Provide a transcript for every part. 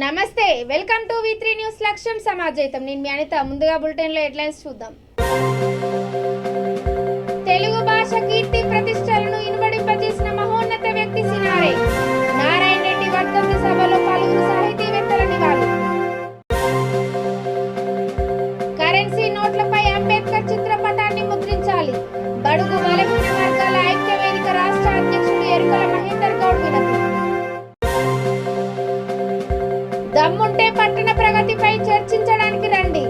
నమస్తే, welcome to వి3 news లక్ష్యం సమాజైతం. నేను మీ అనిత. ముందుగా బులెటిన్ లో హెడ్లైన్స్ చూద్దాం. తెలుగు భాష కీర్తి ప్రతిష్టలను ఇనుమడింపజేసిన మహోన్నత వ్యక్తి సినారే. నారాయణ రెడ్డి వర్ధంతి సభలో పలువురు సాహితీవేత్తల నివాళులు. కరెన్సీ నోట్లపై అంబేద్కర్ చిత్రపటాన్ని ముద్రించాలి. బడుగు బలహీన వర్గాల ఐక్య వేదిక రాష్ట్ర అధ్యక్షుడు ఎరుకల మహేందర్ గౌడ్ వినతి. దమ్ముంటే పట్టణ ప్రగతిపై చర్చించడానికి రండి.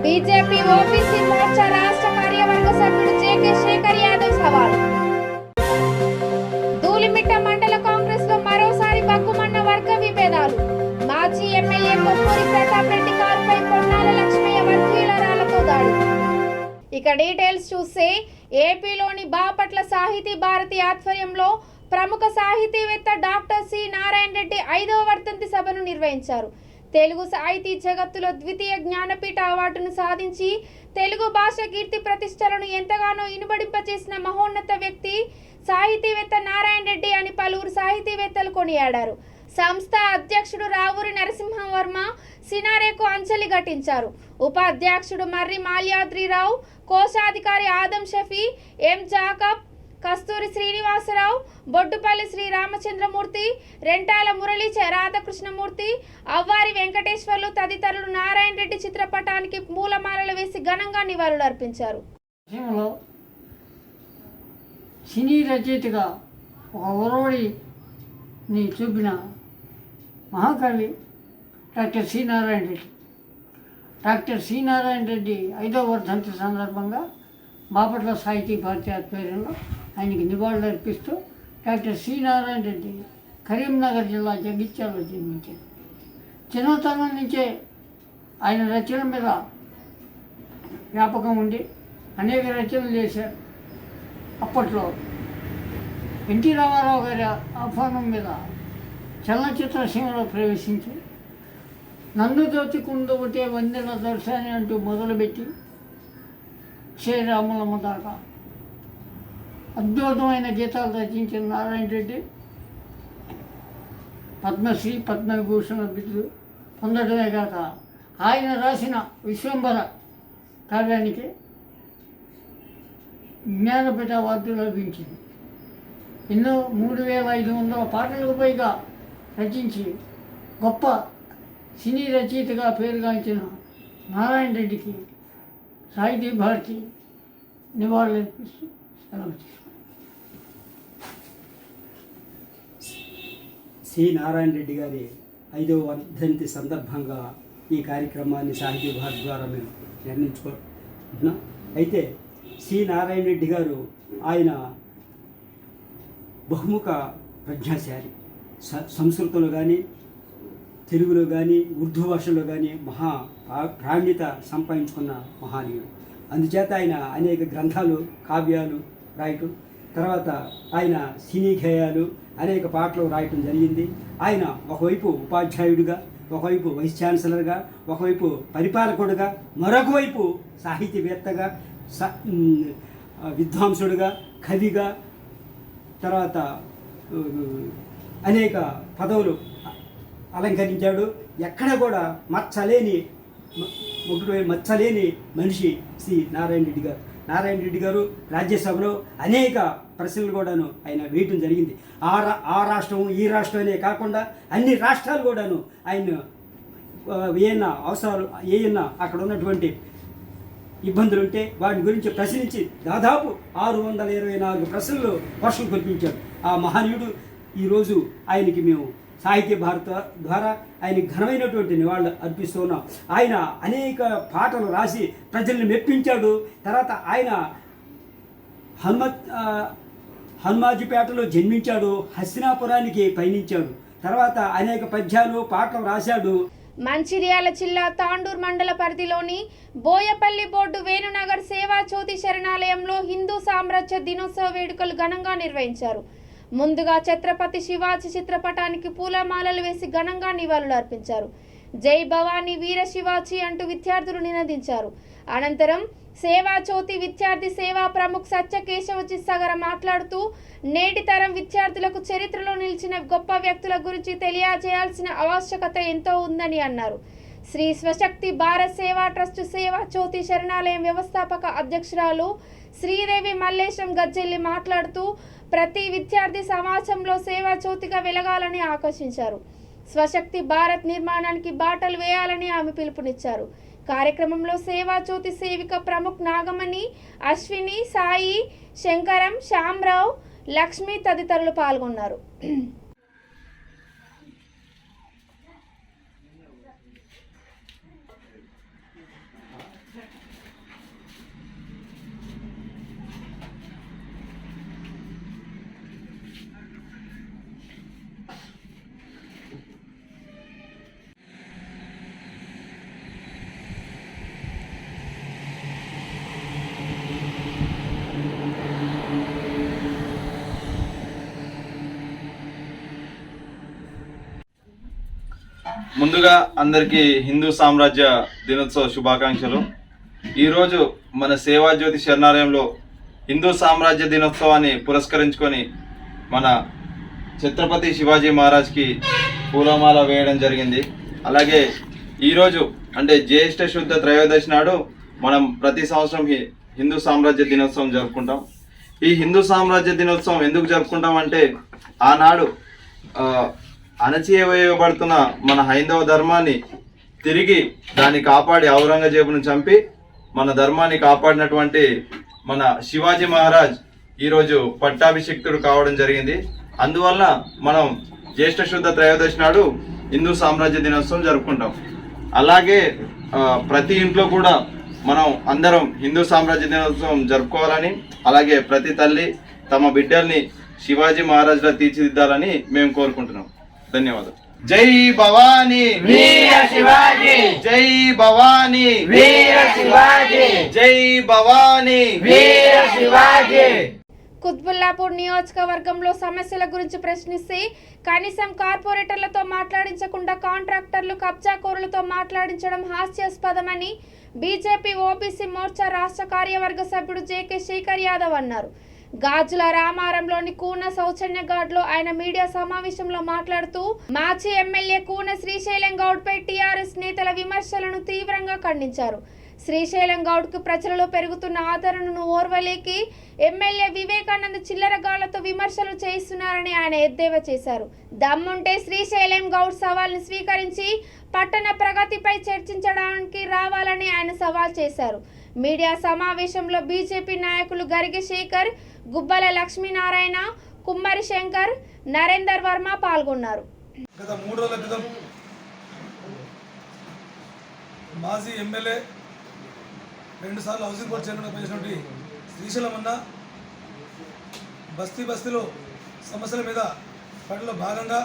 బీజేపీ ఓబీసీ మోర్చా రాష్ట్ర కార్యవర్గ సభ్యుడు జేకే శేఖర్ యాదవ్ సవాల్. ధూళిమిట్ట మండల కాంగ్రెస్ లో మరోసారి బగ్గుమన్న వర్గ విభేదాలు. మాజీ ఎమ్మెల్యే కొమ్మూరి ప్రతాప్ రెడ్డి కారుపై పొన్నాల లక్ష్మయ్య వర్గీయుల రాళ్లతో దాడి. ఇక డీటెయిల్స్ చూస్తే ఏపీలోని బాపట్ల సాహితీ భారతి ఆధ్వర్యంలో ప్రముఖ సాహితీవేత్త డాక్టర్ సి నారాయణ రెడ్డి 5వ వర్ధంతి సభను నిర్వహించారు. తెలుగు సాహితీ జగత్తులో ద్వితీయ జ్ఞానపీఠ అవార్డును సాధించి తెలుగు భాష కీర్తి ప్రతిష్టలను ఎంతగానో ఇనుబడింపచేసిన మహోన్నత వ్యక్తి సాహితీవేత్త నారాయణ రెడ్డి అని పలువురు సాహితీవేత్తలు కొనియాడారు. సంస్థ అధ్యక్షుడు రావూరి నరసింహవర్మ సినారేకు అంజలి ఘటించారు. ఉపాధ్యక్షుడు మర్రి మాల్యాద్రిరావు, కోశాధికారి ఆదం షఫీ, ఎం జాకబ్, కస్తూరి శ్రీనివాసరావు, బొడ్డుపల్లి శ్రీ రామచంద్రమూర్తి, రెంటాల మురళీ రాధాకృష్ణమూర్తి, అవ్వారి వెంకటేశ్వర్లు తదితరులు నారాయణ రెడ్డి చిత్రపటానికి పూలమాలలు వేసి ఘనంగా నివాళులు అర్పించారు. సినీ రచయితగా ఒక ఒరవడిని చూపిన మహాకవి doctor C Narayana Reddy. Doctor C Narayana Reddy 5వ వర్ధంతి సందర్భంగా బాపట్ల సాహితీ భారతి ఆధ్వర్యంలో ఆయనకి నివాళులు అర్పిస్తూ డాక్టర్ సి నారాయణ రెడ్డి కరీంనగర్ జిల్లా జగిత్యాలలో జన్మించారు. చిన్నతనం నుంచే ఆయన రచనల మీద వ్యాపకం ఉండి అనేక రచనలు చేశారు. అప్పట్లో ఎన్టీ రామారావు గారి ఆహ్వానం మీద చలనచిత్ర సీమలో ప్రవేశించి నన్ను దోచుకుంటూ ఒకటే వందెల దర్శని అంటూ మొదలుపెట్టి శ్రీరాములమ్మ దాకా అద్భుతమైన గీతాలు రచించిన నారాయణ రెడ్డి పద్మశ్రీ పద్మవిభూషణ బిరుదు పొందడమే కాక ఆయన రాసిన విశ్వంబర కావ్యానికి జ్ఞానపీఠ అవార్డు లభించింది. ఎన్నో 3500 పాటలకు పైగా రచించి గొప్ప సినీ రచయితగా పేరుగాంచిన నారాయణ రెడ్డికి సాహితీ భారతి నివాళులు అర్పిస్తూ సెలవు తీసుకున్నాం. సి నారాయణ రెడ్డి గారి 5వ వర్ధంతి సందర్భంగా ఈ కార్యక్రమాన్ని సాహితీ భారతి ద్వారా మేము నిర్ణయించుకుంటున్నాం. అయితే సి నారాయణ రెడ్డి గారు ఆయన బహుముఖ ప్రజ్ఞాశాలి. సంస్కృతంలో కానీ తెలుగులో కానీ ఉర్దూ భాషలో కానీ ప్రావీణ్యత సంపాదించుకున్న మహానీయుడు. అందుచేత ఆయన అనేక గ్రంథాలు కావ్యాలు రాయటం, తర్వాత ఆయన సినీ గేయాలు అనేక పాటలు రాయటం జరిగింది. ఆయన ఒకవైపు ఉపాధ్యాయుడిగా, ఒకవైపు వైస్ ఛాన్సలర్గా, ఒకవైపు పరిపాలకుడుగా, మరొక వైపు సాహితీవేత్తగా, విద్వాంసుడుగా, కవిగా, తర్వాత అనేక పదవులు అలంకరించాడు. ఎక్కడ కూడా మచ్చలేని మనిషి శ్రీ నారాయణ రెడ్డి గారు. నారాయణ రెడ్డి గారు రాజ్యసభలో అనేక ప్రశ్నలు కూడాను ఆయన వేయటం జరిగింది. ఆ రాష్ట్రం ఈ రాష్ట్రమే కాకుండా అన్ని రాష్ట్రాలు కూడాను ఆయన ఏమన్నా అవసరాలు ఏమన్నా అక్కడ ఉన్నటువంటి ఇబ్బందులు ఉంటే వాటి గురించి ప్రశ్నించి దాదాపు 624 ప్రశ్నలు వర్షం కురిపించాడు ఆ మహనీయుడు. ఈరోజు ఆయనకి మేము సాహిత్య భారత ద్వారా ఆయనకి ఘనమైనటువంటి నివాళులు అర్పిస్తున్నాం. ఆయన అనేక పాటలు రాసి ప్రజల్ని మెప్పించాడు. తర్వాత ఆయన హనుమాజీపేటలో జన్మించాడు, హస్తినాపురానికి పయనించాడు. తర్వాత అనేక పద్యాలు పాటలు రాశాడు. మంచిర్యాల జిల్లా తాండూర్ మండల పరిధిలోని బోయపల్లి బోర్డు వేణునగర్ సేవా జ్యోతి శరణాలయంలో హిందూ సామ్రాజ్య దినోత్సవ వేడుకలు ఘనంగా నిర్వహించారు. ముందుగా ఛత్రపతి శివాజీ చిత్రపటానికి పూలమాలలు వేసి ఘనంగా నివాళులు అర్పించారు. జై భవానీ వీర శివాజీ అంటూ విద్యార్థులు నినదించారు. అనంతరం సేవా జ్యోతి విద్యార్థి సేవా ప్రముఖ్ సత్యకేశవ చిస్సాగర మాట్లాడుతూ నేటి తరం విద్యార్థులకు చరిత్రలో నిలిచిన గొప్ప వ్యక్తుల గురించి తెలియజేయాల్సిన ఆవశ్యకత ఎంతో ఉందని అన్నారు. శ్రీ స్వశక్తి భారత్ సేవా ట్రస్ట్ సేవా జ్యోతి శరణాలయం వ్యవస్థాపక అధ్యక్షురాలు శ్రీదేవి మల్లేశం గజ్జెల్లి మాట్లాడుతూ ప్రతి విద్యార్థి సమాజంలో సేవా జ్యోతిగా వెలగాలని ఆకాంక్షించారు. స్వశక్తి భారత్ నిర్మాణానికి బాటలు వేయాలని ఆమె పిలుపునిచ్చారు. కార్యక్రమంలో సేవా జ్యోతి సేవిక ప్రముఖ్ నాగమణి, అశ్విని, సాయి, శంకరం, శ్యామరావు, లక్ష్మి తదితరులు పాల్గొన్నారు. ముందుగా అందరికీ హిందూ సామ్రాజ్య దినోత్సవ శుభాకాంక్షలు. ఈరోజు మన సేవా జ్యోతి శరణాలయంలో హిందూ సామ్రాజ్య దినోత్సవాన్ని పురస్కరించుకొని మన ఛత్రపతి శివాజీ మహారాజ్కి పూలమాల వేయడం జరిగింది. అలాగే ఈరోజు అంటే జ్యేష్ఠ శుద్ధ త్రయోదశి నాడు మనం ప్రతి సంవత్సరం హిందూ సామ్రాజ్య దినోత్సవం జరుపుకుంటాం. ఈ హిందూ సామ్రాజ్య దినోత్సవం ఎందుకు జరుపుకుంటాం అంటే ఆనాడు అణచివేయబడుతున్న మన హైందవ ధర్మాన్ని తిరిగి దాన్ని కాపాడి ఔరంగజేబును చంపి మన ధర్మాన్ని కాపాడినటువంటి మన శివాజీ మహారాజ్ ఈరోజు పట్టాభిషిక్తుడు కావడం జరిగింది. అందువల్ల మనం జ్యేష్ఠ శుద్ధ త్రయోదశి నాడు హిందూ సామ్రాజ్య దినోత్సవం జరుపుకుంటాం. అలాగే ప్రతి ఇంట్లో కూడా మనం అందరం హిందూ సామ్రాజ్య దినోత్సవం జరుపుకోవాలని, అలాగే ప్రతి తల్లి తమ బిడ్డల్ని శివాజీ మహారాజ్లా తీర్చిదిద్దాలని మేము కోరుకుంటున్నాం. ధన్యవాదాలు. జై భవానీ వీర శివాజీ, జై భవానీ వీర శివాజీ, జై భవానీ వీర శివాజీ. కుత్బుల్లాపూర్ నియోజకవర్గంలో సమస్యల గురించి ప్రశ్నిస్తే కనీసం కార్పొరేటర్లతో మాట్లాడించకుండా కాంట్రాక్టర్లు కబ్జాకోరులతో మాట్లాడించడం హాస్యాస్పదమని బీజేపీ ఓబీసీ మోర్చా రాష్ట్ర కార్యవర్గ సభ్యుడు జేకే శేఖర్ యాదవ్ అన్నారు. గాజుల రామారంలోని కూన సౌజన్య ఘాట్లో ఆయన మీడియా సమావేశంలో మాట్లాడుతూ మాజీ ఎమ్మెల్యే కూన శ్రీశైలం గౌడ్పై టీఆర్ఎస్ నేతల విమర్శలను తీవ్రంగా ఖండించారు. శ్రీశైలం గౌడ్కు ప్రజలలో పెరుగుతున్న ఆదరణను ఓర్వలేకి ఎమ్మెల్యే వివేకానంద్ చిల్లరగాళ్లతో విమర్శలు చేయిస్తున్నారని ఆయన ఎద్దేవా చేశారు. దమ్ముంటే శ్రీశైలం గౌడ్ సవాల్ని స్వీకరించి పట్టణ ప్రగతిపై చర్చించడానికి రావాలని ఆయన సవాల్ చేశారు. మీడియా సమావేశంలో బీజేపీ నాయకులు గరిగె శేఖర్, గుబ్బల లక్ష్మీనారాయణ, కుమ్మరి శంకర్, నరేందర్ వర్మ పాల్గొన్నారు. గత 3 రోజుల క్రితం మాజీ ఎమ్మెల్యే 2 సార్లు హౌసింగ్ బోర్డు చైర్మన్గా పనిచేసినటువంటి శ్రీశైలం అన్న బస్తీలో సమస్యల మీద పనిలో భాగంగా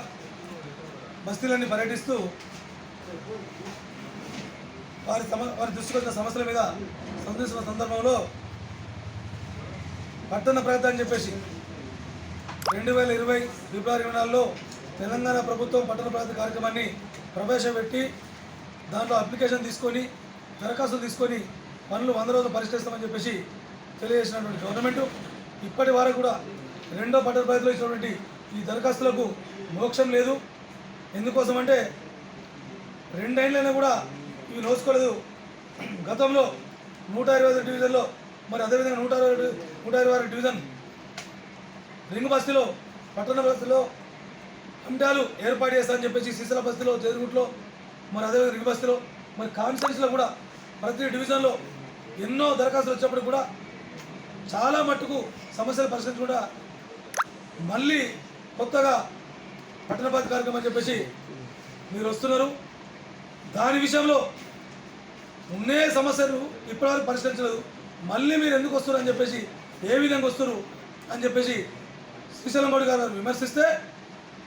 బస్తీలన్నీ పర్యటిస్తూ వారి దృష్టికి వచ్చిన సమస్యల మీద స్పందిస్తున్న సందర్భంలో పట్టణ ప్రగతి అని చెప్పేసి 2020 ఫిబ్రవరి 24లో తెలంగాణ ప్రభుత్వం పట్టణ ప్రగతి కార్యక్రమాన్ని ప్రవేశపెట్టి దాంట్లో అప్లికేషన్ తీసుకొని దరఖాస్తులు తీసుకొని పనులు 100 రోజులు పరిష్కరిస్తామని చెప్పేసి తెలియజేసినటువంటి గవర్నమెంట్ ఇప్పటి వరకు కూడా 2వ పట్టణ ప్రగతిలో ఇచ్చినటువంటి ఈ దరఖాస్తులకు మోక్షం లేదు. ఎందుకోసం అంటే 2 ఏళ్ళైనా కూడా ఇవి నోచుకోలేదు. గతంలో 125 డివిజన్లో మరి అదేవిధంగా 126 డివిజన్ రింగ్ బస్తీలో పట్టణ బస్తీలో కమిటాలు ఏర్పాటు చేస్తారని చెప్పేసి శ్రీశైల బస్తీలో జేరుగుట్లో మరి అదేవిధంగా రింగ్ బస్తీలో మరి కాన్స్టిట్యూన్సీలో కూడా ప్రతి డివిజన్లో ఎన్నో దరఖాస్తులు వచ్చినప్పుడు కూడా చాలా మట్టుకు సమస్యలు పరిష్కరించకుండా మళ్ళీ కొత్తగా పట్టణ ప్రగతి కార్యక్రమం అని చెప్పేసి మీరు వస్తున్నారు. దాని విషయంలో ఉన్నే సమస్యలు ఇప్పటివరకు పరిష్కరించలేదు. మళ్ళీ మీరు ఎందుకు వస్తున్నారు అని చెప్పేసి ఏ విధంగా వస్తున్నారు అని చెప్పేసి శ్రీశైలం గౌడ్ గారు విమర్శిస్తే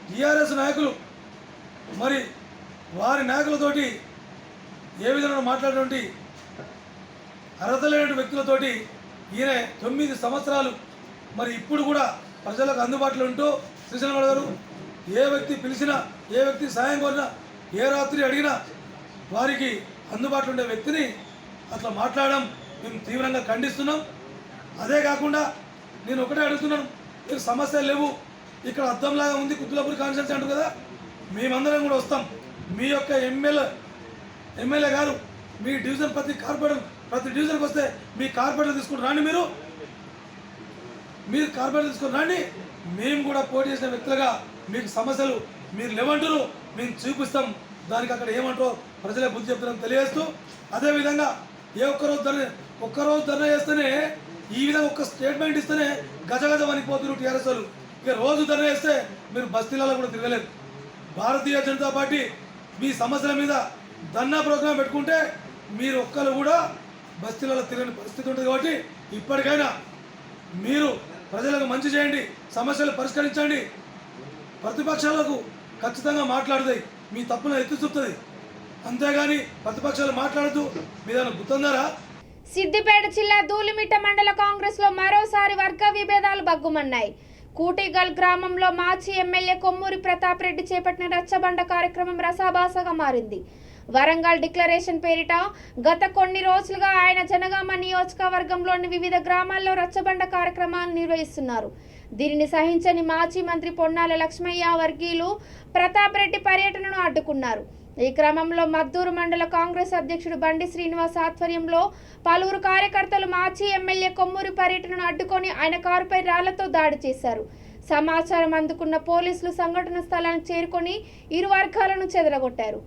టీఆర్ఎస్ నాయకులు మరి వారి నాయకులతోటి ఏ విధంగా మాట్లాడేటువంటి అర్హత లేని వ్యక్తులతోటి ఈయన 9 సంవత్సరాలు మరి ఇప్పుడు కూడా ప్రజలకు అందుబాటులో ఉంటూ శ్రీశైలం గౌడ్ గారు ఏ వ్యక్తి పిలిచినా, ఏ వ్యక్తి సాయం కోరినా, ఏ రాత్రి అడిగినా వారికి అందుబాటులో ఉండే వ్యక్తిని అట్లా మాట్లాడడం మేము తీవ్రంగా ఖండిస్తున్నాం. అదే కాకుండా నేను ఒకటే అడుగుతున్నాను, మీరు సమస్యలు లేవు, ఇక్కడ అద్దంలాగా ఉంది కుతులాపూర్ కాన్స్టిట్యూన్సీ అంటారు కదా, మేమందరం కూడా వస్తాం. మీ యొక్క ఎమ్మెల్యే గారు మీ డివిజన్ ప్రతి డివిజన్కి వస్తే మీ కార్పొరేటర్ తీసుకుని రాండి, మీరు కార్పొరేటర్ తీసుకుని రాండి. మేము కూడా పోటీ చేసిన వ్యక్తులుగా మీకు సమస్యలు మీరు లేవంటారు, మేము చూపిస్తాం. దానికి అక్కడ ఏమంటారో ప్రజలే బుద్ధి చెప్తారని తెలియజేస్తూ, అదేవిధంగా ఒక్కరోజు ధర్నా చేస్తేనే ఈ విధంగా ఒక్క స్టేట్మెంట్ ఇస్తేనే గజగజ వణిపోతున్నారు టీఆర్ఎస్ వాళ్ళు. ఇక రోజు ధర్నా చేస్తే మీరు బస్తీలలో కూడా తిరగలేదు. భారతీయ జనతా పార్టీ మీ సమస్యల మీద ధర్నా ప్రోగ్రాం పెట్టుకుంటే మీరు ఒక్కరు కూడా బస్తీలలో తిరగని పరిస్థితి ఉంటుంది. కాబట్టి ఇప్పటికైనా మీరు ప్రజలకు మంచి చేయండి, సమస్యలు పరిష్కరించండి. ప్రతిపక్షాలకు ఖచ్చితంగా మాట్లాడుతాయి, మీ తప్పును ఎత్తి చూపుతుంది. అంతేగాని ప్రతిపక్షాలు మాట్లాడుతూ మీద గుర్తుందారా? సిద్దిపేట జిల్లా ధూళిమిట్ట మండల కాంగ్రెస్ లో మరోసారి వర్గ విభేదాలు బగ్గుమన్నాయి. కూటిగల్ గ్రామంలో మాజీ ఎమ్మెల్యే కొమ్మూరి ప్రతాప్ రెడ్డి చేపట్టిన రచ్చబండ కార్యక్రమం రసాభాసగా మారింది. వరంగల్ డిక్లరేషన్ పేరిట గత కొన్ని రోజులుగా ఆయన జనగామ నియోజకవర్గంలోని వివిధ గ్రామాల్లో రచ్చబండ కార్యక్రమాలు నిర్వహిస్తున్నారు. దీనిని సహించని మాజీ మంత్రి పొన్నాల లక్ష్మయ్య వర్గీయులు ప్రతాప్ రెడ్డి పర్యటనను అడ్డుకున్నారు. ఈ క్రమంలో మద్దూరు మండల కాంగ్రెస్ అధ్యక్షుడు బండి శ్రీనివాస్ ఆధ్వర్యంలో పలువురు కార్యకర్తలు మాజీ ఎమ్మెల్యే కొమ్మూరి పర్యటనను అడ్డుకొని ఆయన కారుపై రాళ్లతో దాడి చేశారు. సమాచారం అందుకున్న పోలీసులు సంఘటన స్థలానికి చేరుకొని ఇరు వర్గాలను చెదరగొట్టారు.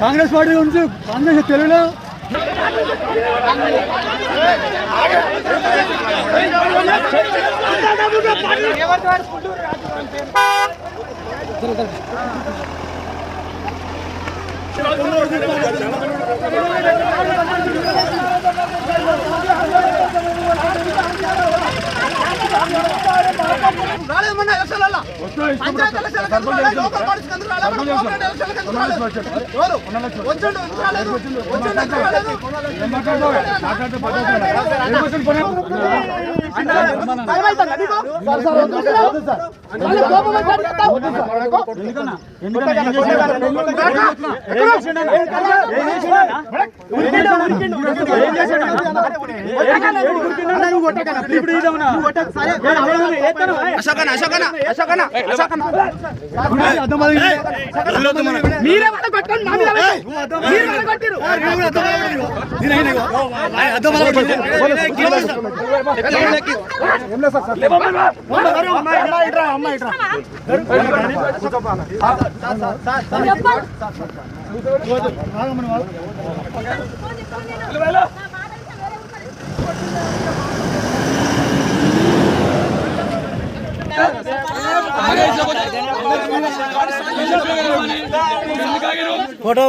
కాంగ్రెస్ పార్టీ నుంచి కాంగ్రెస్ తెలుగులో ఫోటో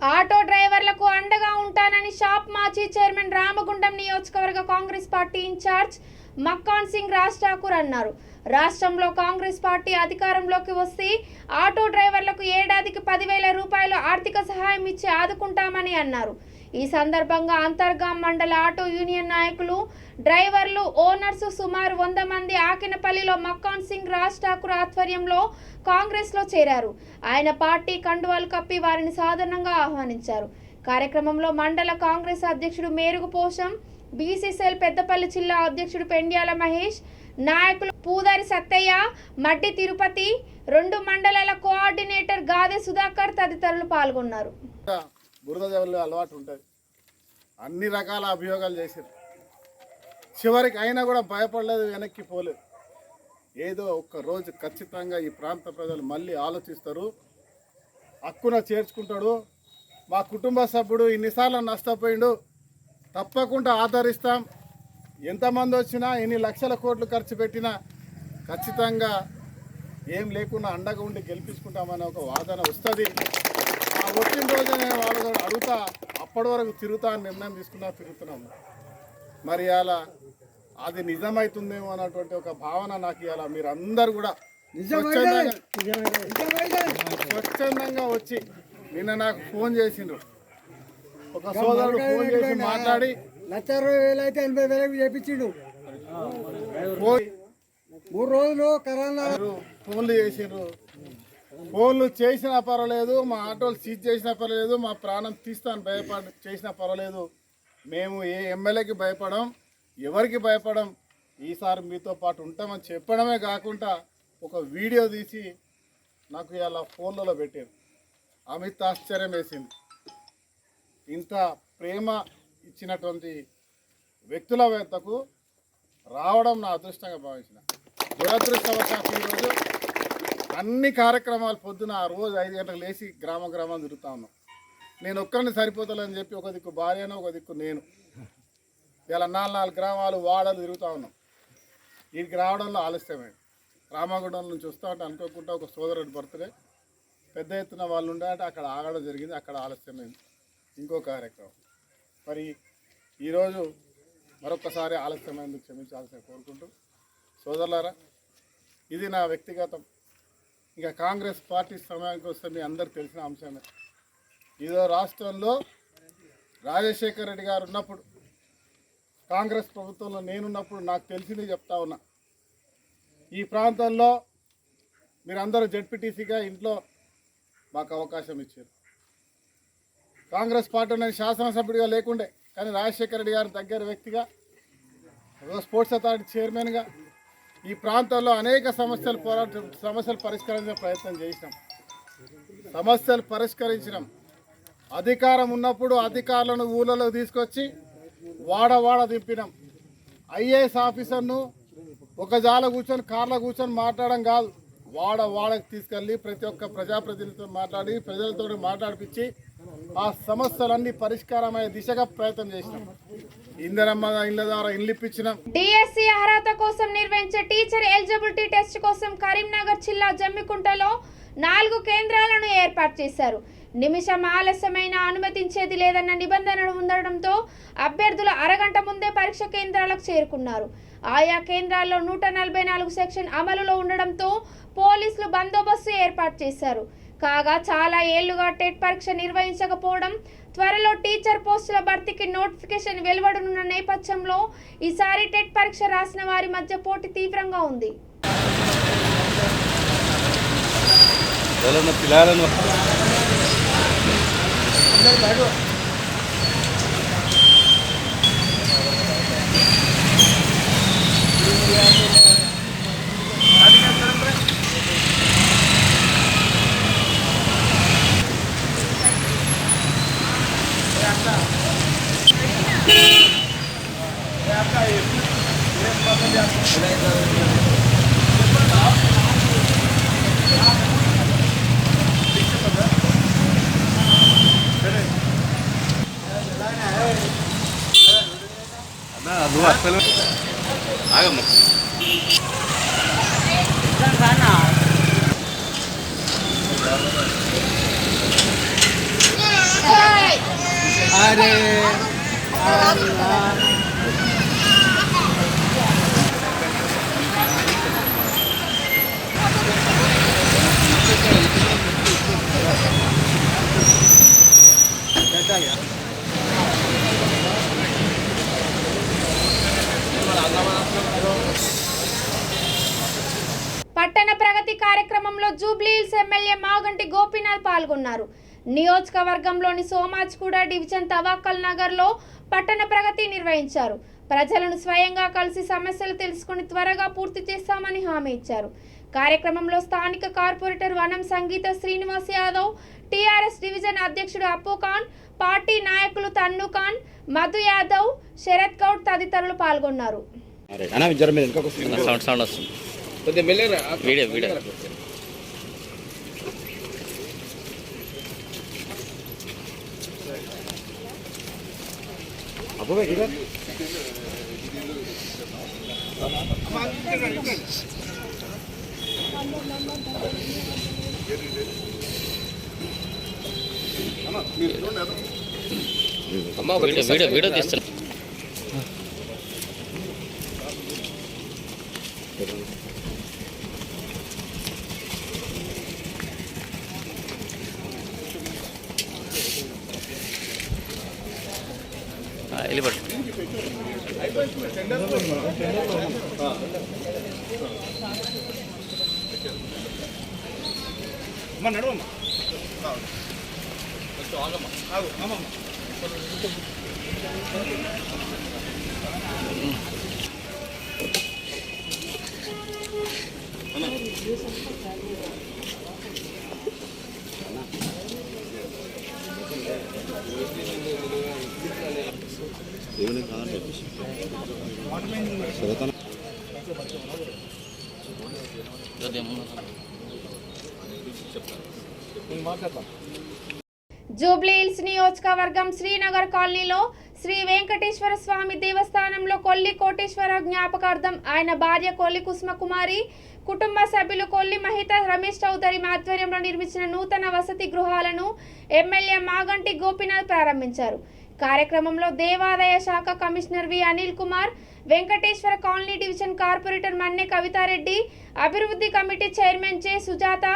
ఆటో డ్రైవర్లకు అండగా ఉంటానని షాప్ మాజీ చైర్మన్ రామగుండం నియోజకవర్గ కాంగ్రెస్ పార్టీ ఇన్ఛార్జ్ మక్కాన్ సింగ్ రాజ్ ఠాకూర్ అన్నారు. రాష్ట్రంలో కాంగ్రెస్ పార్టీ అధికారంలోకి వస్తే ఆటో డ్రైవర్లకు ఏడాదికి 10,000 రూపాయలు ఆర్థిక సహాయం ఇచ్చి ఆదుకుంటామని అన్నారు. ఈ సందర్భంగా అంతర్గాం మండల ఆటో యూనియన్ నాయకులు, డ్రైవర్లు, ఓనర్స్ సుమారు 100 మంది ఆకినపల్లిలో మక్కాన్ సింగ్ రాజ్ ఠాకూర్ ఆధ్వర్యంలో కాంగ్రెస్లో చేరారు. ఆయన పార్టీ కండువాలు కప్పి వారిని సాధారణంగా ఆహ్వానించారు. కార్యక్రమంలో మండల కాంగ్రెస్ అధ్యక్షుడు మేరుగు పోషం, బీసీసీఎల్ పెద్దపల్లి జిల్లా అధ్యక్షుడు పెండ్యాల మహేష్, నాయకులు పూదారి సత్తయ్య, మడ్డి తిరుపతి, 2 మండలాల కోఆర్డినేటర్ గాదె సుధాకర్ తదితరులు పాల్గొన్నారు. బురద జల్లు అలవాటు ఉంటుంది. అన్ని రకాల అభియోగాలు చేశారు. చివరికి అయినా కూడా భయపడలేదు, వెనక్కి పోలేదు. ఏదో ఒక్క రోజు ఖచ్చితంగా ఈ ప్రాంత ప్రజలు మళ్ళీ ఆలోచిస్తారు, హక్కున చేర్చుకుంటాడు. మా కుటుంబ సభ్యుడు ఇన్నిసార్లు నష్టపోయిండు, తప్పకుండా ఆదరిస్తాం. ఎంతమంది వచ్చినా ఎన్ని లక్షల కోట్లు ఖర్చు పెట్టినా ఖచ్చితంగా ఏం లేకుండా అండగా ఉండి గెలిపించుకుంటామనే ఒక వాదన వస్తుంది. ఆ వచ్చిన రోజు నేను వాళ్ళతో అడుగుతా, అప్పటి వరకు తిరుగుతా అని నిర్ణయం తీసుకున్నా, తిరుగుతున్నాము. మరి అలా అది నిజమవుతుందేమో అన్నటువంటి ఒక భావన నాకు ఇవాళ మీరు అందరు కూడా స్వచ్ఛందంగా వచ్చి నిన్న నాకు ఫోన్ చేసిండ్రు. ఒక సోదరుడు ఫోన్ చేసి మాట్లాడి 1,60,000 అయితే 80,000 చేపించిండు. 3 రోజులు కరోనా ఫోన్లు చేసిండ్రు. ఫోన్లు చేసినా పర్వాలేదు, మా ఆటోలు సీజ్ చేసినా పర్వాలేదు, మా ప్రాణం తీస్తాను చేసినా పర్వాలేదు. మేము ఏ ఎమ్మెల్యేకి భయపడం, ఎవరికి భయపడం. ఈసారి మీతో పాటు ఉంటామని చెప్పడమే కాకుండా ఒక వీడియో తీసి నాకు ఇలా ఫోన్లలో పెట్టారు. అమిత్ ఆశ్చర్యం వేసింది. ఇంత ప్రేమ ఇచ్చినటువంటి వ్యక్తుల వద్దకు రావడం నా అదృష్టంగా భావించిన. దురదృష్టవశాత్తు ఈరోజు అన్ని కార్యక్రమాలు పొద్దున ఆ రోజు 5 గంటలకు లేచి గ్రామం తిరుగుతా ఉన్నాం. నేను ఒక్కరిని సరిపోతానని చెప్పి ఒక దిక్కు భార్యను, ఒక దిక్కు నేను ఇలా 4 గ్రామాలు వాడలు తిరుగుతూ ఉన్నాం. వీటికి రావడంలో ఆలస్యమైంది. రామగుండం నుంచి వస్తూ ఉంటే అనుకోకుండా ఒక సోదరుడు బర్త్డే, పెద్ద ఎత్తున వాళ్ళు ఉండే అక్కడ ఆగడం జరిగింది. అక్కడ ఆలస్యమైంది ఇంకో కార్యక్రమం. మరి ఈరోజు మరొకసారి ఆలస్యమైంది, క్షమించాల్సిన కోరుకుంటూ, సోదరులారా ఇది నా వ్యక్తిగతం. ఇంకా కాంగ్రెస్ పార్టీ సమయానికి వస్తే మీ అందరికి తెలిసిన అంశమే. ఇదో రాష్ట్రంలో రాజశేఖర రెడ్డి గారు ఉన్నప్పుడు, కాంగ్రెస్ ప్రభుత్వంలో నేనున్నప్పుడు నాకు తెలిసింది చెప్తా ఉన్నా. ఈ ప్రాంతంలో మీరందరూ జెడ్పీటీసీగా ఇంట్లో మాకు అవకాశం ఇచ్చారు. కాంగ్రెస్ పార్టీ నేను శాసనసభ్యుడిగా లేకుండే, కానీ రాజశేఖర రెడ్డి గారి దగ్గర వ్యక్తిగా, స్పోర్ట్స్ అథారిటీ చైర్మన్గా ఈ ప్రాంతంలో అనేక సమస్యలు పరిష్కరించే ప్రయత్నం చేసినాం. సమస్యలు పరిష్కరించినాం. అధికారం ఉన్నప్పుడు అధికారులను ఊళ్ళలో తీసుకొచ్చి వాడ దింపినాం. ఐఏఎస్ ఆఫీసర్ను ఒక జాల కూర్చొని కార్లో కూర్చొని మాట్లాడడం కాదు, వాడకు తీసుకెళ్ళి ప్రతి ఒక్క ప్రజాప్రతినిధితో మాట్లాడి ప్రజలతో మాట్లాడిపించి ఆ సమస్యలన్నీ పరిష్కారమయ్యే దిశగా ప్రయత్నం చేసినాం. ఇందిరమ్మ ఇళ్ల ద్వారా ఇల్లు ఇప్పించినాం. డిఎస్సి అర్హత కోసం నిర్వహించే టీచర్ ఎలిజిబిలిటీ టెస్ట్ కోసం కరీంనగర్ జిల్లా జమ్మికుంటలో 4 కేంద్రాలను ఏర్పాటు చేశారు. నిమిషం ఆలస్యమైన అనుమతించేది లేదన్న నిబంధనలు ఉండడంతో అభ్యర్థులు అరగంట ముందే పరీక్ష కేంద్రాలకు చేరుకున్నారు. ఆయా కేంద్రాల్లో 144 సెక్షన్ అమలులో ఉండడంతో పోలీసులు బందోబస్తు ఏర్పాటు చేశారు. కాగా చాలా ఏళ్లుగా టెట్ పరీక్ష నిర్వహించకపోవడం, త్వరలో టీచర్ పోస్టుల భర్తీకి నోటిఫికేషన్ వెలువడనున్న నేపథ్యంలో ఈసారి టెట్ పరీక్ష రాసిన వారి మధ్య పోటీ తీవ్రంగా ఉంది. పట్టణ ప్రగతి కార్యక్రమంలో జూబ్లీహిల్స్ ఎమ్మెల్యే మాగంటి గోపీనాథ్ పాల్గొన్నారు. నియోజకవర్గంలోని సోమాజ్గూడ డివిజన్ తవాక్కల్ నగర్లో పట్టణ ప్రగతి నిర్వహించారు. ప్రజలను స్వయంగా కలిసి సమస్యలు తెలుసుకుని త్వరగా పూర్తి చేస్తామని హామీ ఇచ్చారు. కార్యక్రమంలో స్థానిక కార్పొరేటర్ వనం సంగీత శ్రీనివాస్ యాదవ్, టీఆర్ఎస్ డివిజన్ అధ్యక్షుడు అప్పు ఖాన్, పార్టీ నాయకులు తన్ను ఖాన్, మధు యాదవ్, శరత్ గౌడ్ తదితరులు పాల్గొన్నారు. వీడియో తీస్తున్నా. వెళ్ళిపడు. జూబ్లీహిల్స్ నియోజకవర్గం శ్రీనగర్ కాలనీలో శ్రీ వెంకటేశ్వర స్వామి దేవస్థానంలో కొల్లి కోటేశ్వర జ్ఞాపకార్థం ఆయన భార్య కొల్లి కుసుమకుమారి, కుటుంబ సభ్యులు కొల్లి మహిత రమేష్ చౌదరి ఆధ్వర్యంలో నిర్మించిన నూతన వసతి గృహాలను ఎమ్మెల్యే మాగంటి గోపీనాథ్ ప్రారంభించారు. కార్యక్రమంలో దేవాదాయ శాఖ కమిషనర్ వి Anil Kumar, Venkateswara colony division corporator Manne Kavitha Reddy, అభివృద్ధి కమిటీ చైర్మన్ జె సుజాత,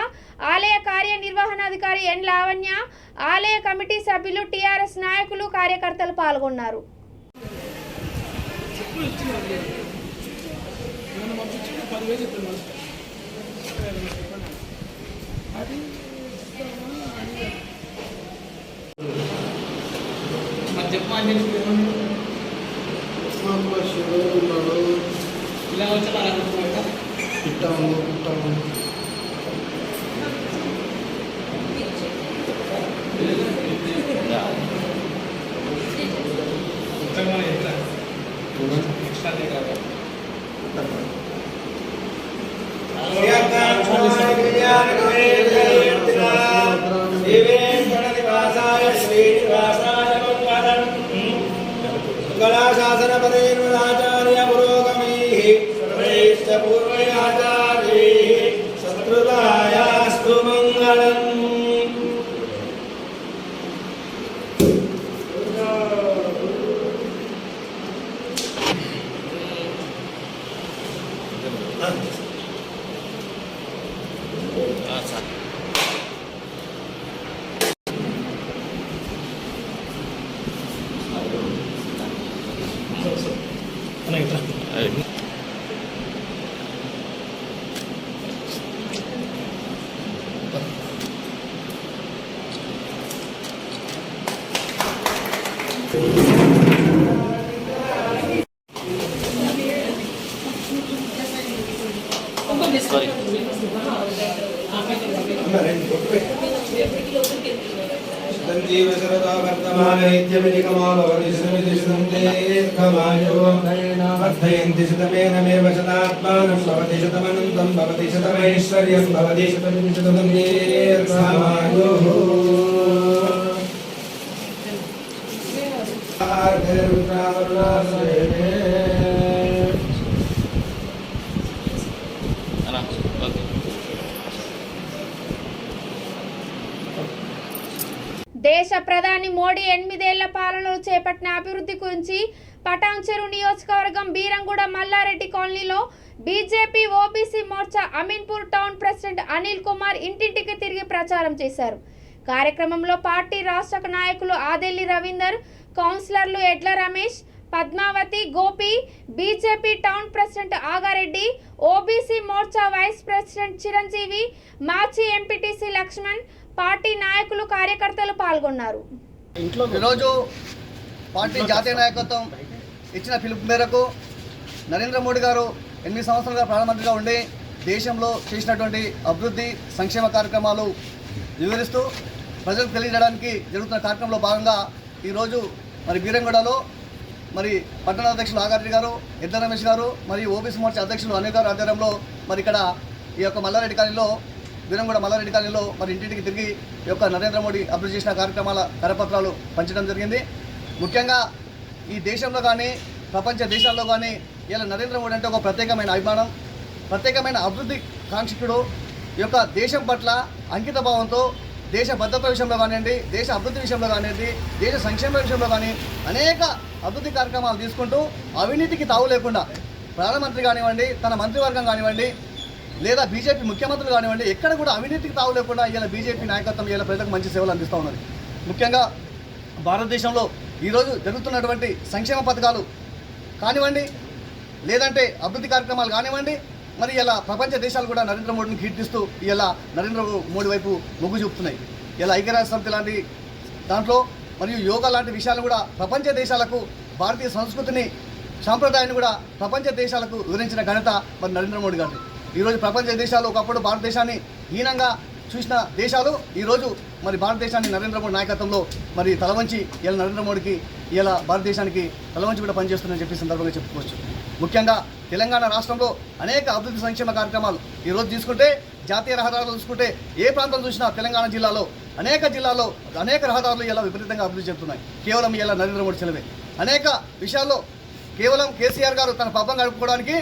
ఆలయ కార్యనిర్వహణాధికారి ఎన్ లావణ్య, ఆలయ కమిటీ సభ్యులు, టీఆర్ఎస్ నాయకులు, కార్యకర్తలు పాల్గొన్నారు. దేశ ప్రధాని మోడీ 8 ఏళ్ల పాలనలో చేపట్టిన అభివృద్ధి గురించి పటాన్చెరు నియోజకవర్గం బీరంగూడ మల్లారెడ్డి కాలనీలో BJP OBC Morcha Ameenpur town president Anil Kumar ఇంటింటికి తిరిగి ప్రచారం చేశారు. కార్యక్రమంలో పార్టీ రాష్ట్ర నాయకులు ఆదెల్లి రవీందర్, కౌన్సిలర్లు Edla Ramesh, Padmavathi, Gopi, BJP town president Agareddy, OBC Morcha vice president Chiranjeevi, మాజీ ఎంపీటీసీ లక్ష్మణ్, పార్టీ నాయకులు, కార్యకర్తలు పాల్గొన్నారు. ఈరోజు పార్టీ జాతీయ నాయకత్వం ఇచ్చిన పిలుపు మేరకు నరేంద్ర మోడీ గారు 8 సంవత్సరాలుగా ప్రధానమంత్రిగా ఉండి దేశంలో చేసినటువంటి అభివృద్ధి సంక్షేమ కార్యక్రమాలు వివరిస్తూ ప్రజలకు తెలియజేయడానికి జరుగుతున్న కార్యక్రమంలో భాగంగా ఈరోజు మరి బీరంగూడలో మరి పట్టణ అధ్యక్షులు ఆగారెడ్డి గారు, ఎడ్ల రమేష్ గారు మరియు ఓబీసీ మోర్చా అధ్యక్షులు అనిల్ గారు ఆధ్వర్యంలో మరి ఇక్కడ ఈ యొక్క మల్లారెడ్డి కాలనీలో బీరంగూడ మల్లారెడ్డి కాలనీలో మరి ఇంటింటికి తిరిగి ఈ యొక్క నరేంద్ర మోడీ అభివృద్ధి చేసిన కార్యక్రమాల కరపత్రాలు పంచడం జరిగింది. ముఖ్యంగా ఈ దేశంలో కానీ ప్రపంచ దేశాల్లో కానీ ఇలా నరేంద్ర మోడీ అంటే ఒక ప్రత్యేకమైన అభిమానం, ప్రత్యేకమైన అభివృద్ధి కాంక్షకుడు. ఈ యొక్క దేశం పట్ల అంకిత భావంతో దేశ భద్రత విషయంలో కానివ్వండి, దేశ అభివృద్ధి విషయంలో కానివ్వండి, దేశ సంక్షేమ విషయంలో కానీ అనేక అభివృద్ధి కార్యక్రమాలు తీసుకుంటూ అవినీతికి తావు లేకుండా ప్రధానమంత్రి కానివ్వండి, తన మంత్రివర్గం కానివ్వండి, లేదా బీజేపీ ముఖ్యమంత్రులు కానివ్వండి, ఎక్కడ కూడా అవినీతికి తావు లేకుండా ఇలా బీజేపీ నాయకత్వం ఇలా ప్రజలకు మంచి సేవలు అందిస్తూ ఉన్నది. ముఖ్యంగా భారతదేశంలో ఈరోజు జరుగుతున్నటువంటి సంక్షేమ పథకాలు కానివ్వండి, లేదంటే అభివృద్ధి కార్యక్రమాలు కానివ్వండి, మరి ఇలా ప్రపంచ దేశాలు కూడా నరేంద్ర మోడీని కీర్తిస్తూ ఇలా నరేంద్ర మోడీ వైపు మొగ్గు చూపుతున్నాయి. ఇలా ఐక్యరాజ్య సమితి లాంటి దాంట్లో మరియు యోగా లాంటి విషయాలు కూడా ప్రపంచ దేశాలకు భారతీయ సంస్కృతిని, సాంప్రదాయాన్ని కూడా ప్రపంచ దేశాలకు వివరించిన ఘనత మరి నరేంద్ర మోడీ గారు. ఈరోజు ప్రపంచ దేశాలు ఒకప్పుడు భారతదేశాన్ని హీనంగా చూసిన దేశాలు ఈరోజు మరి భారతదేశాన్ని నరేంద్ర మోడీ నాయకత్వంలో మరి తలవంచి ఇలా నరేంద్ర మోడీకి ఇలా భారతదేశానికి తలవంచి కూడా పనిచేస్తుందని చెప్పి సందర్భంగా చెప్పుకోవచ్చు. ముఖ్యంగా తెలంగాణ రాష్ట్రంలో అనేక అభివృద్ధి సంక్షేమ కార్యక్రమాలు ఈరోజు తీసుకుంటే, జాతీయ రహదారులు చూసుకుంటే ఏ ప్రాంతం చూసినా తెలంగాణ జిల్లాలో అనేక రహదారులు ఇలా విపరీతంగా అభివృద్ధి చెందుతున్నాయి. కేవలం ఇలా నరేంద్ర మోడీ చెలవే. అనేక విషయాల్లో కేవలం కేసీఆర్ గారు తన పబ్బం గడుపుకోవడానికి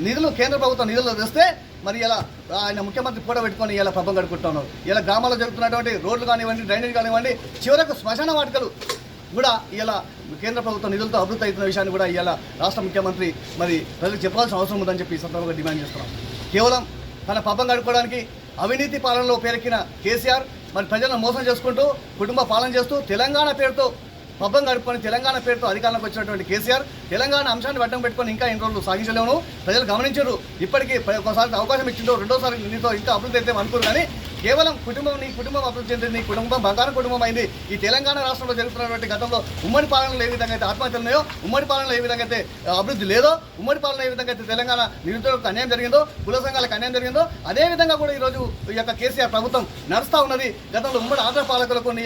నిధులు, కేంద్ర ప్రభుత్వం నిధులు తెస్తే మరి ఇలా ఆయన ముఖ్యమంత్రి కూడా పెట్టుకొని ఇలా పబ్బం గడుపుకుంటూ ఉన్నారు. ఇలా గ్రామాల్లో జరుగుతున్నటువంటి రోడ్లు కానివ్వండి, డ్రైనేజ్ కానివ్వండి, చివరకు శ్మశాన వాటికలు కూడా ఇలా కేంద్ర ప్రభుత్వం నిధులతో అభివృద్ధి అవుతున్న విషయాన్ని కూడా ఇలా రాష్ట్ర ముఖ్యమంత్రి మరి ప్రజలకు చెప్పాల్సిన అవసరం ఉందని చెప్పి సందర్భంగా డిమాండ్ చేస్తున్నాం. కేవలం తన పబ్బం గడుపుకోవడానికి అవినీతి పాలనలో పేరెక్కిన కేసీఆర్ మరి ప్రజలను మోసం చేసుకుంటూ కుటుంబ పాలన చేస్తూ తెలంగాణ పేరుతో పబ్బం గడుపుకొని తెలంగాణ పేరుతో అధికారంలోకి వచ్చినటువంటి కేసీఆర్ తెలంగాణ అంశాన్ని అడ్డం పెట్టుకొని ఇంకా ఎన్ని రోజులు సాగించలేము. ప్రజలు గమనించారు. ఇప్పటికీ ఒకసారి అవకాశం ఇచ్చిందో, రెండోసారి నీతో ఇంకా అభివృద్ధి అయితే అనుకోరు. కానీ కేవలం నీ కుటుంబం అభివృద్ధి చెందింది, నీ కుటుంబం బంగారం కుటుంబం అయింది. ఈ తెలంగాణ రాష్ట్రంలో జరుగుతున్నటువంటి గతంలో ఉమ్మడి పాలనలో ఏ విధంగా అయితే ఆత్మహత్యలు ఉన్నాయో, ఉమ్మడి పాలనలో ఏ విధంగా అయితే అభివృద్ధి లేదో, ఉమ్మడి పాలన ఏ విధంగా అయితే తెలంగాణ నిరుద్యోగులకు అన్యాయం జరిగిందో, కుల సంఘాలకు అన్యాయం జరిగిందో, అదే విధంగా కూడా ఈరోజు ఈ యొక్క కేసీఆర్ ప్రభుత్వం నడుస్తూ ఉన్నది. గతంలో ఉమ్మడి ఆంధ్ర పాలకులకు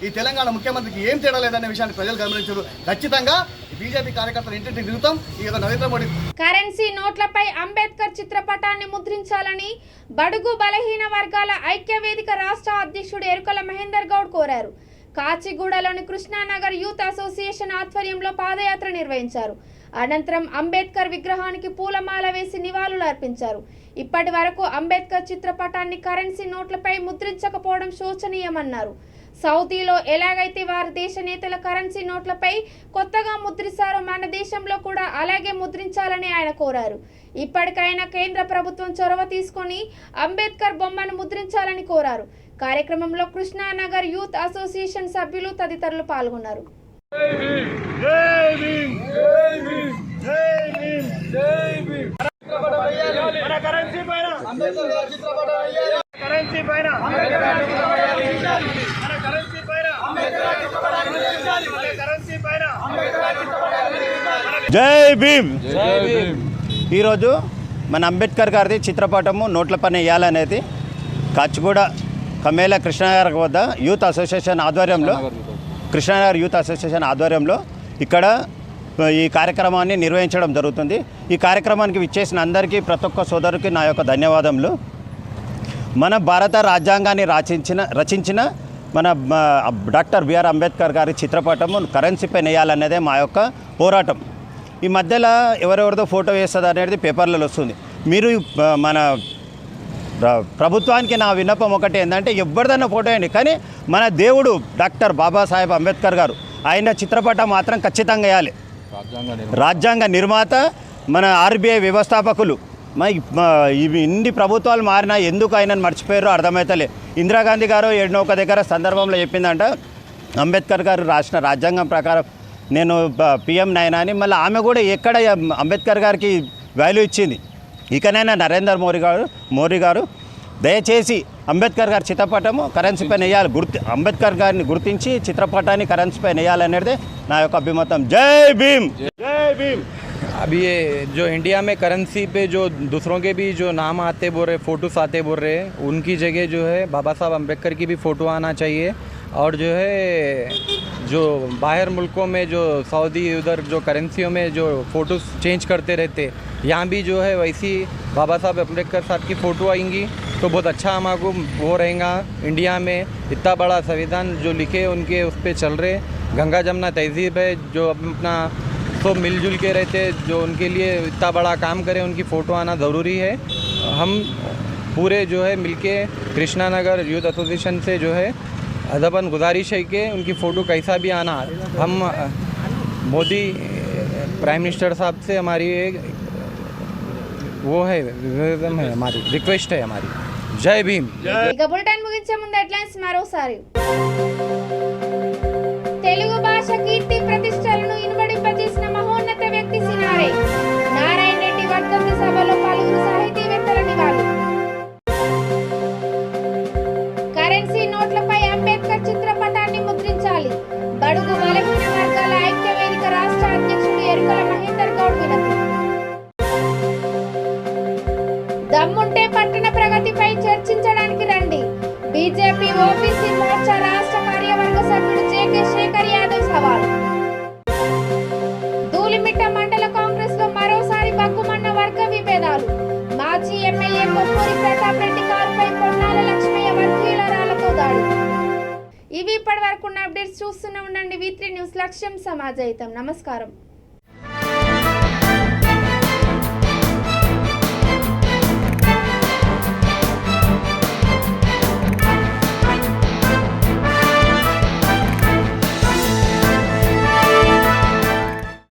ఈ తెలంగాణ ముఖ్యమంత్రికి ఏం తేడా లేదనే విషయాన్ని ప్రజలు గమనించారు. ఖచ్చితంగా బీజేపీ కార్యకర్తలు ఇంటింటికి తిరుగుతాం. ఈ యొక్క నరేంద్ర మోడీ కరెన్సీ నోట్లపై అంబేద్కర్ చిత్రపటాన్ని ముద్రించాలని బడుగు బలహీన వర్గాల ఐక్య వేదిక రాష్ట్ర అధ్యక్షుడు ఎరుకల మహేందర్ గౌడ్ కోరారు. కాచిగూడలోని కృష్ణానగర్ యూత్ అసోసియేషన్ ఆధ్వర్యంలో పాదయాత్ర నిర్వహించారు. అనంతరం అంబేద్కర్ విగ్రహానికి పూలమాల వేసి నివాళులు అర్పించారు. ఇప్పటి వరకు అంబేద్కర్ చిత్రపటాన్ని కరెన్సీ నోట్లపై ముద్రించకపోవడం శోచనీయమన్నారు. సౌదీలో ఎలాగైతే వారి దేశ నేతల కరెన్సీ నోట్లపై కొత్తగా ముద్రిస్తారో మన దేశంలో కూడా అలాగే ముద్రించాలని ఆయన కోరారు. ఇప్పటికైనా కేంద్ర ప్రభుత్వం చొరవ తీసుకొని అంబేద్కర్ బొమ్మను ముద్రించాలని కోరారు. కార్యక్రమంలో కృష్ణానగర్ యూత్ అసోసియేషన్ సభ్యులు తదితరులు పాల్గొన్నారు. జై భీమ్. ఈరోజు మన అంబేద్కర్ గారిది చిత్రపటము నోట్ల పని వేయాలనేది కాచిగూడ కమేల కృష్ణానగర్ వద్ద యూత్ అసోసియేషన్ ఆధ్వర్యంలో ఇక్కడ ఈ కార్యక్రమాన్ని నిర్వహించడం జరుగుతుంది. ఈ కార్యక్రమానికి విచ్చేసిన అందరికీ, ప్రతి ఒక్క సోదరుకి నా యొక్క ధన్యవాదములు. మన భారత రాజ్యాంగాన్ని రచించిన మన డాక్టర్ బిఆర్ అంబేద్కర్ గారి చిత్రపటము కరెన్సీపై వేయాలనేదే మా యొక్క పోరాటం. ఈ మధ్యలో ఎవరెవరిదో ఫోటో వేస్తుంది అనేది పేపర్లలో వస్తుంది. మీరు మన ప్రభుత్వానికి నా విన్నపం ఒకటి ఏంటంటే, ఎవరిదైనా ఫోటో వేయండి, కానీ మన దేవుడు డాక్టర్ బాబాసాహెబ్ అంబేద్కర్ గారు ఆయన చిత్రపటం మాత్రం ఖచ్చితంగా వేయాలి. రాజ్యాంగ నిర్మాత, మన ఆర్బీఐ వ్యవస్థాపకులు, ఇవి ఇన్ని ప్రభుత్వాలు మారినా ఎందుకు ఆయనను మర్చిపోయారో అర్థమవుతలే. ఇందిరాగాంధీ గారు ఎన్నో ఒక దగ్గర సందర్భంలో చెప్పిందంట, అంబేద్కర్ గారు రాసిన రాజ్యాంగం ప్రకారం నేను పిఎం నైనా అని. మళ్ళీ ఆమె కూడా ఎక్కడ అంబేద్కర్ గారికి వాల్యూ ఇచ్చింది. ఇకనైనా నరేంద్ర మోడీ గారు దయచేసి అంబేద్కర్ గారి చిత్రపటము కరెన్సీపై వేయాలి. అంబేద్కర్ గారిని గుర్తించి చిత్రపటాన్ని కరెన్సీపై వేయాలనేది నా యొక్క అభిమతం. జై భీమ్. జై భీమ్. अभी ये जो इंडिया में करेंसी पे जो दूसरों के भी जो नाम आते बोल रहे, फ़ोटोस आते बोल रहे, उनकी जगह जो है बाबा साहब अम्बेडकर की भी फ़ोटो आना चाहिए। और जो है जो बाहर मुल्कों में जो सऊदी उधर जो करेंसियों में जो फ़ोटोस चेंज करते रहते, यहाँ भी जो है वैसी बाबा साहब अम्बेडकर साहब की फ़ोटो आएंगी तो बहुत अच्छा हमारे वो रहेगा। इंडिया में इतना बड़ा संविधान जो लिखे उनके उस पर चल रहे, गंगा जमुना तहजीब है जो अपना सब मिलजुल के रहते, जो उनके लिए इतना बड़ा काम करें, उनकी फ़ोटो आना ज़रूरी है। हम पूरे जो है मिलके कृष्णा नगर यूथ एसोसिएशन से जो है अदबन गुजारिश है कि उनकी फ़ोटो कैसा भी आना, हम मोदी प्राइम मिनिस्टर साहब से हमारी एक वो है हमारी रिक्वेस्ट है हमारी। जय भीम। ఇక బులెటిన్ ముగించే ముందు హెడ్లైన్స్ మరోసారి. తెలుగు భాష కీర్తి ప్రతిష్టలను ఇనుమడింపజేసిన మహోన్నత వ్యక్తి సినారే. నారాయణ రెడ్డి వర్ధంతి సభలో పలువురు సాహితీవేత్తల నివాళులు. కరెన్సీ నోట్లపై అంబేద్కర్ చిత్రపటాన్ని ముద్రించాలి. బడుగు బలహీన వర్గాల ఐక్య వేదిక రాష్ట్ర అధ్యక్షుడు ఎరుకల మహేందర్ గౌడ్ వినతి. దమ్ముంటే పట్టణ ప్రగతిపై చర్చించడానికి రండి. బీజేపీ ఓబీసీ మోర్చా రాష్ట్ర కార్యవర్గ సభ్యుడు జేకే శేఖర్ యాదవ్ సవాల్. ధూళిమిట్ట మండల కాంగ్రెస్ లో మరోసారి బగ్గుమన్న వర్గ విభేదాలు. మాజీ ఎమ్మెల్యే కొప్పూరి ప్రతాప్ రెడ్డి కారుపై పొన్నాల లక్ష్మయ్య వర్గీయుల రాళ్లతో దాడి. ఇవి ఇప్పటి వరకు ఉన్న అప్డేట్స్ చూస్తూనే ఉండండి. V3 న్యూస్, లక్ష్యం సమాజహితం. నమస్కారం.